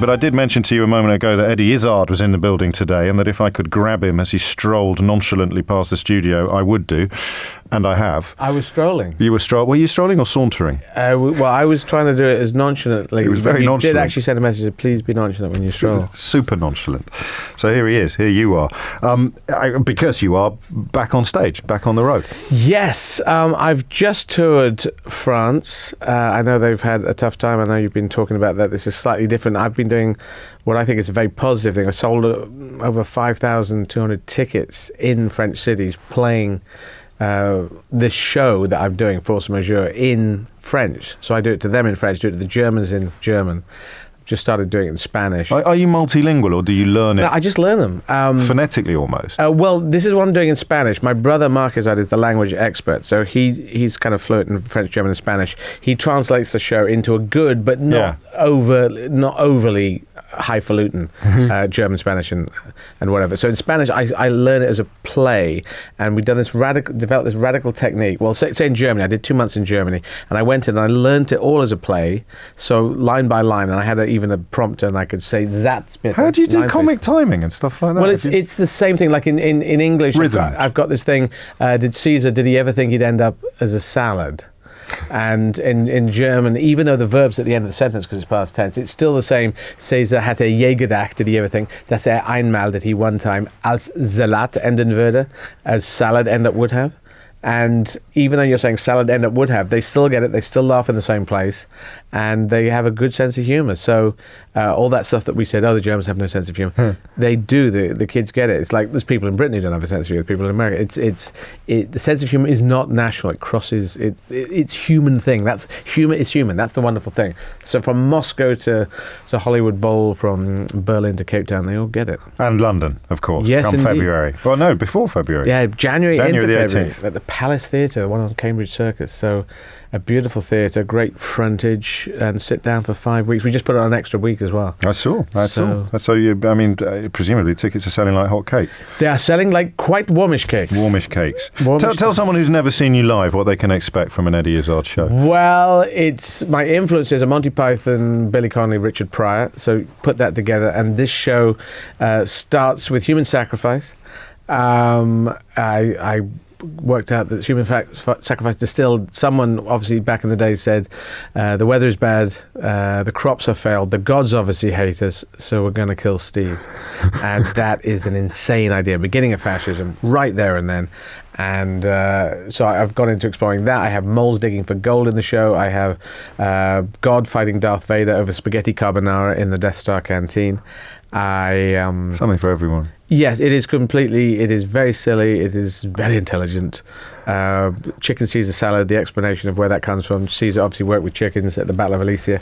But I did mention to you a moment ago that Eddie Izzard was in the building today, and that if I could grab him as he strolled nonchalantly past the studio, I would do. And I have. I was strolling. You were strolling? Were you strolling or sauntering? Well, I was trying to do it as nonchalantly. It was very nonchalant. He did actually send a message, please be nonchalant when you stroll. Super nonchalant. So here he is. Here you are. Because you are back on stage, back on the road. Yes. I've just toured France. I know they've had a tough time. I know you've been talking about that. This is slightly different. I've been doing what I think is a very positive thing. I sold over 5,200 tickets in French cities playing this show that I'm doing, Force Majeure, in French. So I do it to them in French, do it to the Germans in German. Just started doing it in Spanish. Are you multilingual, or do you learn it? No, I just learn them. Phonetically, almost? Well, this is what I'm doing in Spanish. My brother, Mark Izzard, is the language expert. So he's kind of fluent in French, German, and Spanish. He translates the show into a good, but not overly highfalutin German, Spanish, and whatever. So in Spanish, I learn it as a play, and we've done this developed this radical technique. Well, say in Germany, I did 2 months in Germany, and I went in and I learned it all as a play, so line by line, and I had even a prompter, and I could say that bit. How do you do comic timing and stuff like that? Well, it's the same thing. Like in English, I've got this thing. Did he ever think he'd end up as a salad? And in German, even though the verb's at the end of the sentence because it's past tense, it's still the same. Caesar hatte je gedacht, did he ever think, dass einmal, that he one time, als Salat enden würde, as salad end up would have. And even though you're saying salad end up would have, they still get it, they still laugh in the same place, and they have a good sense of humour. So all that stuff that we said, the Germans have no sense of humour, they do. The kids get it. It's like there's people in Britain who don't have a sense of humour, people in America. The sense of humour is not national. It crosses. It's human thing. Humour is human. That's the wonderful thing. So from Moscow to Hollywood Bowl, from Berlin to Cape Town, they all get it. And London, of course. Yes, come indeed. February. Well, no, before February. Yeah, January into the February 18th. at the Palace Theatre, the one on Cambridge Circus. So a beautiful theatre, great frontage, and sit down for 5 weeks. We just put it on an extra week as well. I saw. So presumably tickets are selling like hot cakes. They are selling like quite warmish cakes. Tell someone who's never seen you live what they can expect from an Eddie Izzard show. Well, it's my influences are Monty Python, Billy Connolly, Richard Pryor. So put that together, and this show starts with human sacrifice. I worked out that human sacrifice distilled. Someone obviously back in the day said the weather is bad, the crops have failed, the gods obviously hate us, so we're going to kill Steve. And that is an insane idea, beginning of fascism right there and then. And so I've gone into exploring that. I have moles digging for gold in the show. I have God fighting Darth Vader over spaghetti carbonara in the Death Star canteen. Something for everyone. Yes, it is very silly, it is very intelligent. Chicken Caesar salad, the explanation of where that comes from. Caesar obviously worked with chickens at the Battle of Alesia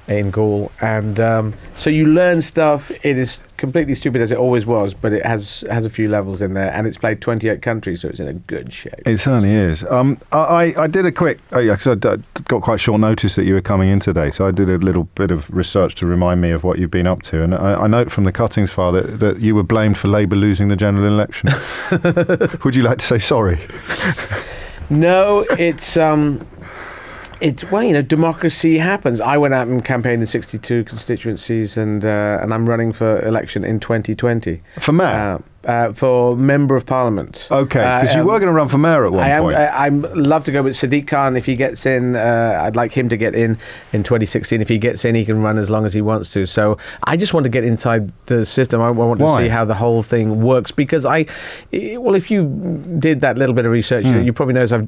in Gaul. And so you learn stuff. It is completely stupid as it always was, but it has a few levels in there, and it's played 28 countries, so it's in a good shape. It certainly is. I did a quick, because I got quite short notice that you were coming in today, so I did a little bit of research to remind me of what you've been up to, and I note from the cuttings file that you were blamed for Labour losing the general election. Would you like to say sorry? No, it's democracy happens. I went out and campaigned in 62 constituencies, and I'm running for election in 2020. For mayor? For Member of Parliament. Okay, because you were going to run for mayor at one point. I'd love to go with Sadiq Khan if he gets in. I'd like him to get in 2016. If he gets in, he can run as long as he wants to. So I just want to get inside the system. I want to see how the whole thing works, because if you did that little bit of research, you probably notice I've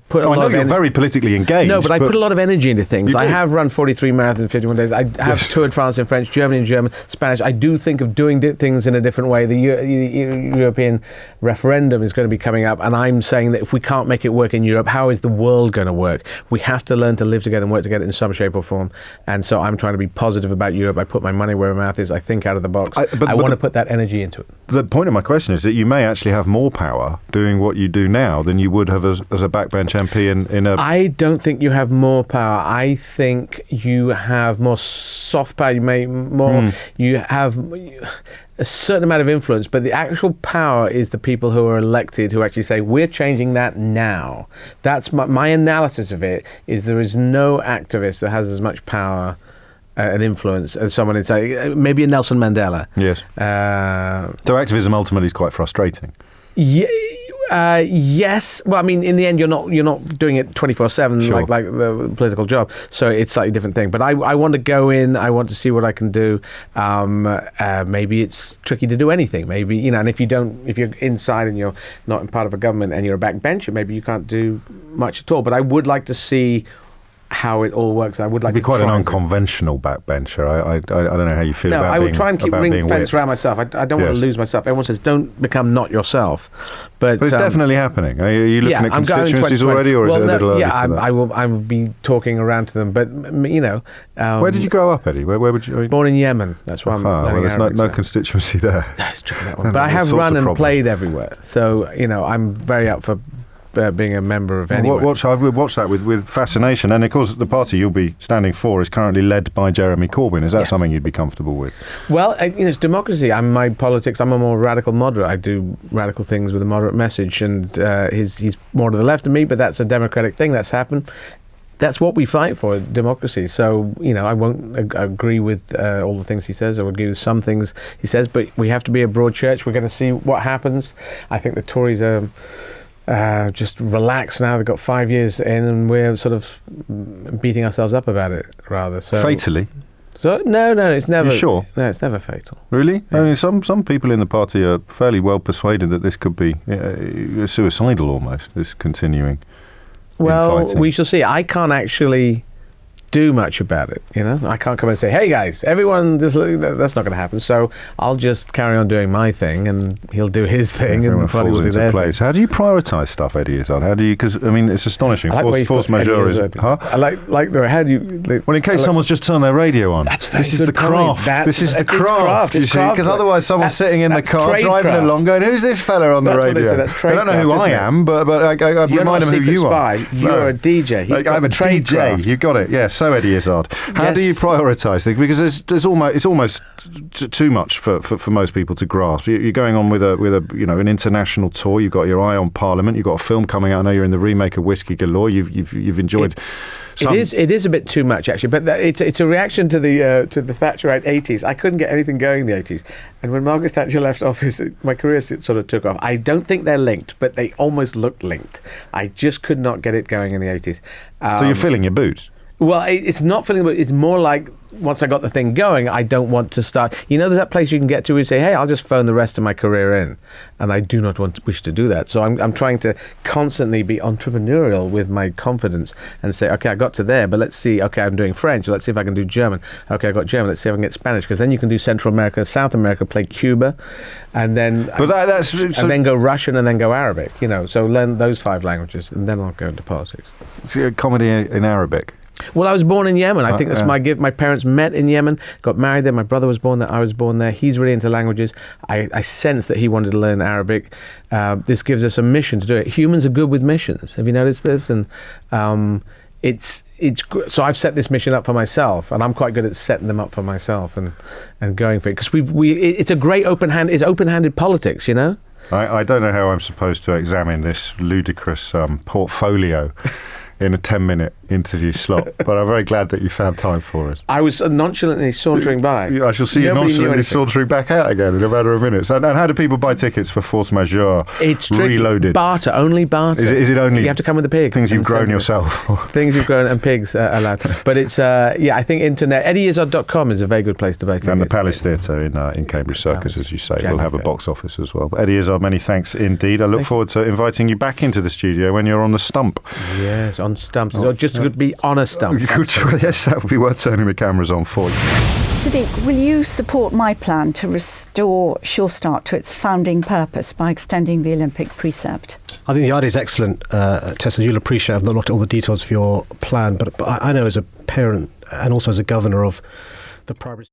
put a lot of... I know you're very politically engaged. No, but I put a lot of energy into things. I have run 43 marathons in 51 days. I have toured France in French, Germany in German, Spanish. I do think of doing things in a different way. The European referendum is going to be coming up, and I'm saying that if we can't make it work in Europe, how is the world going to work? We have to learn to live together and work together in some shape or form. And so I'm trying to be positive about Europe. I put my money where my mouth is. I think out of the box. I want to put that energy into it. The point of my question is that you may actually have more power doing what you do now than you would have as a backbench MP in a... I don't think you have more power. I think you have more soft power. You have a certain amount of influence, but the actual power is the people who are elected, who actually say, we're changing that now. That's my analysis of it, is there is no activist that has as much power an influence as someone would say, maybe a Nelson Mandela. Yes. So activism ultimately is quite frustrating. Yeah. Yes. Well, I mean, in the end, you're not doing it 24/7 like the political job. So it's a slightly different thing. But I want to go in. I want to see what I can do. Maybe it's tricky to do anything. Maybe, and if you're inside and you're not in part of a government and you're a backbencher, maybe you can't do much at all. But I would like to see how it all works. I would like to be quite an unconventional backbencher. I don't know how you feel about being. No, I would try and keep ring fence around myself. I don't want to lose myself. Everyone says don't become not yourself, but it's definitely happening. Are you looking at constituencies already, or is it a little early? Yeah, I will be talking around to them. But where did you grow up, Eddie? Where would you? Born in Yemen. That's why I'm. Well, there's no constituency there. That's true. That one. But I have run and played everywhere, so I'm very up for being a member of anyone. I would watch that with fascination. And of course, the party you'll be standing for is currently led by Jeremy Corbyn. Is that something you'd be comfortable with? Well, it's democracy. My politics. I'm a more radical moderate. I do radical things with a moderate message, and he's more to the left of me. But that's a democratic thing. That's happened. That's what we fight for, democracy. So, I won't agree with all the things he says. I will agree with some things he says. But we have to be a broad church. We're going to see what happens. I think the Tories are just relaxed now. They've got 5 years in, and we're sort of beating ourselves up about it, rather. So fatally? So no, it's never. You sure? No, it's never fatal. Really? Yeah. I mean, some people in the party are fairly well persuaded that this could be suicidal almost. This continuing. Well, we shall see. I can't actually do much about it. I can't come and say, hey guys, everyone, that's not going to happen. So I'll just carry on doing my thing, and he'll do his thing, and the party will do their place. How do you prioritise stuff, Eddie Izzard? How do you? Because it's astonishing. Force majeure is. Huh? I like the. How do you? Well, in case someone's just turned their radio on. This is the craft. This is the craft. You see, because otherwise someone's sitting in the car driving along, going, "Who's this fella on the radio?" What they say, that's I don't know who I am, but I remind them who you are. You're a DJ. I'm a DJ. You got it. Yeah. So Eddie Izzard. How do you prioritise things? Because it's almost too much for most people to grasp. You're going on with an international tour. You've got your eye on Parliament. You've got a film coming out. I know you're in the remake of Whiskey Galore. You've enjoyed. It is a bit too much, actually, but it's a reaction to the Thatcherite 80s. I couldn't get anything going in the 80s, and when Margaret Thatcher left office, my career sort of took off. I don't think they're linked, but they almost looked linked. I just could not get it going in the 80s. So you're filling your boots. Well, it's not filling the boot. It's more like once I got the thing going, I don't want to start. There's that place you can get to where you say, hey, I'll just phone the rest of my career in. And I do not wish to do that. So I'm trying to constantly be entrepreneurial with my confidence and say, okay, I got to there, but let's see. Okay, I'm doing French. Let's see if I can do German. Okay, I got German. Let's see if I can get Spanish. Because then you can do Central America, South America, play Cuba, and then then go Russian and then go Arabic. So learn those 5 languages, and then I'll go into politics. So comedy in Arabic. Well, I was born in Yemen. I think that's my gift. My parents met in Yemen, got married there. My brother was born there. I was born there. He's really into languages. I sense that he wanted to learn Arabic. This gives us a mission to do it. Humans are good with missions. Have you noticed this? And so I've set this mission up for myself, and I'm quite good at setting them up for myself and going for it, because it's a great open-handed politics, I don't know how I'm supposed to examine this ludicrous portfolio in a 10-minute interview slot, but I'm very glad that you found time for us. I was nonchalantly sauntering by. I shall see you nonchalantly sauntering back out again in a matter of minutes. And how do people buy tickets for Force Majeure? It's Reloaded? Barter, only barter. Is it only? You have to come with a pig. Things you've grown yourself. Things you've grown, and pigs are allowed. But it's, I think internet, EddieIzzard.com is a very good place to buy tickets. And the Palace Theatre in Cambridge Circus, as you say, will have a box office as well. But Eddie Izzard, many thanks indeed. I look forward to inviting you back into the studio when you're on the stump. Yes, on stumps. Just to be on a stump. Yes, that would be worth turning the cameras on for you. Sadiq, will you support my plan to restore Sure Start to its founding purpose by extending the Olympic precept? I think the idea is excellent, Tessa. You'll appreciate I've not looked at all the details of your plan, but I know as a parent and also as a governor of the primary